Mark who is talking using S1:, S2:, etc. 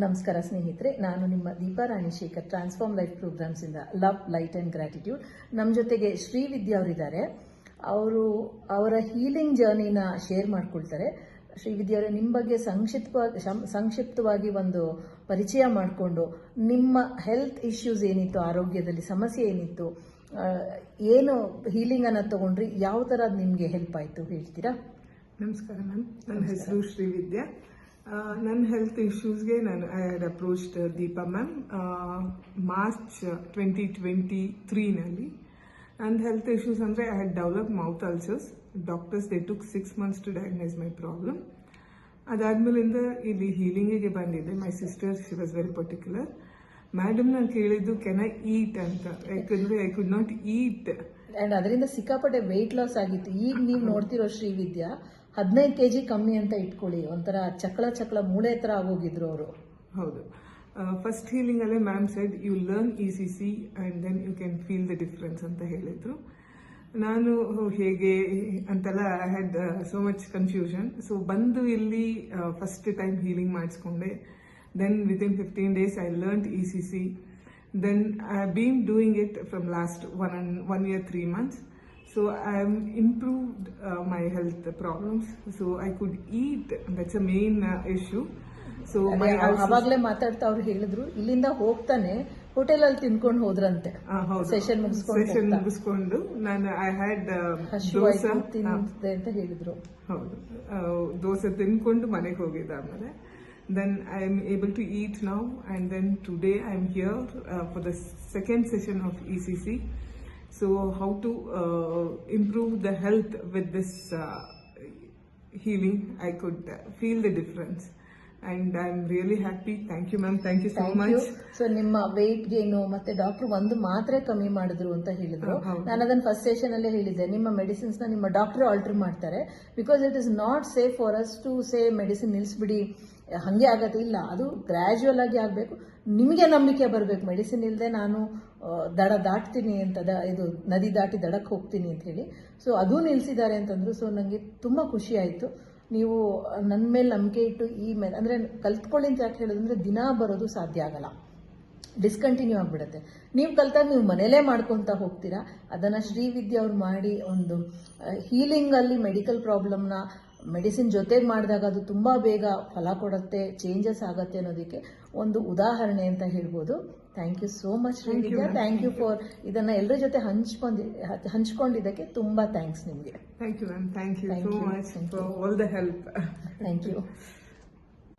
S1: ನಮಸ್ಕಾರ ಸ್ನೇಹಿತರೆ, ನಾನು ನಿಮ್ಮ ದೀಪಾ ರಾಣಿಶೇಖರ್ ಟ್ರಾನ್ಸ್ಫಾರ್ಮ್ ಲೈಫ್ ಪ್ರೋಗ್ರಾಮ್ಸ್ ಇಂದ ಲವ್ ಲೈಟ್ ಅಂಡ್ ಗ್ರಾಟಿಟ್ಯೂಡ್. ನಮ್ಮ ಜೊತೆಗೆ ಶ್ರೀವಿದ್ಯಾ ಅವರಿದ್ದಾರೆ. ಅವರು ಅವರ ಹೀಲಿಂಗ್ ಜರ್ನಿನ ಶೇರ್ ಮಾಡ್ಕೊಳ್ತಾರೆ. ಶ್ರೀವಿದ್ಯಾ ಅವರೇ, ನಿಮ್ಮ ಬಗ್ಗೆ ಸಂಕ್ಷಿಪ್ತವಾಗಿ ಒಂದು ಪರಿಚಯ ಮಾಡಿಕೊಂಡು ನಿಮ್ಮ ಹೆಲ್ತ್ ಇಶ್ಯೂಸ್ ಏನಿತ್ತು, ಆರೋಗ್ಯದಲ್ಲಿ ಸಮಸ್ಯೆ ಏನಿತ್ತು, ಏನು ಹೀಲಿಂಗ್ ಅನ್ನ ತಗೊಂಡ್ರಿ, ಯಾವ ತರ ನಿಮ್ಗೆ ಹೆಲ್ಪ್ ಆಯ್ತು ಹೇಳ್ತೀರಾ?
S2: ನಮಸ್ಕಾರ ಮ್ಯಾಮ್, ನನ್ನ ಹೆಸರು ಶ್ರೀವಿದ್ಯಾ. ನನ್ನ ಹೆಲ್ತ್ ಇಶ್ಯೂಸ್ಗೆ ನಾನು I had approached Deepa ma'am March 2023ನಲ್ಲಿ. ನನ್ನ ಹೆಲ್ತ್ ಇಶ್ಯೂಸ್ ಅಂದರೆ I had develop mouth ulcers. Doctors they took 6 months to diagnose my problem. ಅದಾದ್ಮೇಲಿಂದ ಇಲ್ಲಿ ಹೀಲಿಂಗಿಗೆ ಬಂದಿದ್ದೆ. My sister, she was very particular. Madam ನಾನು ಕೇಳಿದ್ದು ಕೆನ್ ಐ ಈಟ್ ಅಂತ, ಯಾಕಂದ್ರೆ I could not eat.
S1: And ಅದರಿಂದ ಸಿಕ್ಕಾಪಟ್ಟೆ ವೆಯ್ಟ್ ಲಾಸ್ ಆಗಿತ್ತು. ಈಗ ನೀವು ನೋಡ್ತಿರೋ ಶ್ರೀವಿದ್ಯಾ 15 kg ಕಮ್ಮಿ ಅಂತ ಇಟ್ಕೊಳ್ಳಿ, ಒಂಥರ ಚಕ್ಳ ಮೂಳೆ ತರ ಆಗೋಗಿದ್ರು ಅವರು.
S2: ಹೌದು. ಫಸ್ಟ್ ಹೀಲಿಂಗ್ ಅಲ್ಲೇ ma'am said you learn ECC and then you can feel the difference ಅಂತ ಹೇಳಿದ್ರು. ನಾನು ಹೇಗೆ ಅಂತೆಲ್ಲ I had so much confusion. So ಬಂದು ಇಲ್ಲಿ ಫಸ್ಟ್ ಟೈಮ್ ಹೀಲಿಂಗ್ ಮಾಡಿಸ್ಕೊಂಡೆ. Then within 15 days I learn ECC. Then I have been doing it from last 1 year 3 months. So I have improved my health problems. So I could eat. That's a main issue. So
S1: ಅವಾಗಲೇ ಮಾತಾಡ್ತಾ ಅವ್ರು ಹೇಳಿದ್ರು, ಇಲ್ಲಿಂದ ಹೋಗ್ತಾನೆ hotel ಅಲ್ಲಿ ತಿನ್ಕೊಂಡು ಹೋದ್ರಂತೆ. Session
S2: ಮುಗಿಸ್ಕೊಂಡು ನಾನು ಐ ಹ್ಯಾಡ್
S1: ದೋಸೆ ತಿಂದೆ ಅಂತ ಹೇಳಿದ್ರು.
S2: ಹೌದು, ದೋಸೆ ತಿನ್ಕೊಂಡು ಮನೆಗೆ ಹೋಗಿದ್ದೆ. ಆಮೇಲೆ then I am able to eat now, and then today I am here for the second session of ECC. So how to improve the health with this healing, I could feel the difference and I am really happy. Thank you ma'am, thank you so much.
S1: So ನಿಮ್ಮ weight gain ಮತ್ತೆ doctor ಒಂದು ಮಾತ್ರೆ ಕಮ್ಮಿ ಮಾಡಿದ್ರು ಅಂತ ಹೇಳಿದ್ರು. ನಾನು ಅದನ್ನ ಫಸ್ಟ್ ಸೆಷನ್ ಅಲ್ಲೇ ಹೇಳಿದ್ದೆ, ನಿಮ್ಮ ಮೆಡಿಸಿನ್ಸ್ ನ ನಿಮ್ಮ ಡಾಕ್ಟರ್ ಆಲ್ಟರ್ ಮಾಡ್ತಾರೆ. Because it is not safe for us to say medicine ನಿಲ್ಲಿಸ್ಬಿಡಿ, ಹಂಗೆ ಆಗತ್ತೆ. ಇಲ್ಲ, ಅದು ಗ್ರಾಜುವಲ್ ಆಗಿ ಆಗಬೇಕು. ನಿಮಗೆ ನಂಬಿಕೆ ಬರಬೇಕು. ಮೆಡಿಸಿನ್ ಇಲ್ಲದೆ ನಾನು ದಡ ದಾಟ್ತೀನಿ ಅಂತ, ಇದು ನದಿ ದಾಟಿ ದಡಕ್ಕೆ ಹೋಗ್ತೀನಿ ಅಂತ ಹೇಳಿ. ಸೊ ಅದು ನಿಲ್ಲಿಸಿದ್ದಾರೆ ಅಂತಂದ್ರು. ಸೊ ನನಗೆ ತುಂಬ ಖುಷಿ ಆಯಿತು. ನೀವು ನನ್ನ ಮೇಲೆ ನಂಬಿಕೆ ಇಟ್ಟು ಈ ಮೇಲೆ ಅಂದರೆ ಕಲ್ತ್ಕೊಳ್ಳಿ ಅಂತ ಯಾಕೆ ಹೇಳೋದಂದ್ರೆ, ದಿನ ಬರೋದು ಸಾಧ್ಯ ಆಗಲ್ಲ, ಡಿಸ್ಕಂಟಿನ್ಯೂ ಆಗಿಬಿಡುತ್ತೆ. ನೀವು ಕಲ್ತಾಗ ನೀವು ಮನೇಲೇ ಮಾಡ್ಕೊತಾ ಹೋಗ್ತೀರಾ. ಅದನ್ನು ಶ್ರೀವಿದ್ಯಾ ಅವ್ರು ಮಾಡಿ ಒಂದು ಹೀಲಿಂಗಲ್ಲಿ ಮೆಡಿಕಲ್ ಪ್ರಾಬ್ಲಮ್ನ ಮೆಡಿಸಿನ್ ಜೊತೆಗೆ ಮಾಡಿದಾಗ ಅದು ತುಂಬ ಬೇಗ ಫಲ ಕೊಡುತ್ತೆ, ಚೇಂಜಸ್ ಆಗುತ್ತೆ ಅನ್ನೋದಕ್ಕೆ ಒಂದು ಉದಾಹರಣೆ ಅಂತ ಹೇಳ್ಬೋದು. Thank you so much Shrividya. Thank you for ಇದನ್ನ ಎಲ್ಲರ ಜೊತೆ ಹಂಚ್ಕೊಂಡಿದ್ದಕ್ಕೆ ತುಂಬ ಥ್ಯಾಂಕ್ಸ್ ನಿಮಗೆ.
S2: Thank you ma'am, thank you so much for all the help.
S1: Thank you.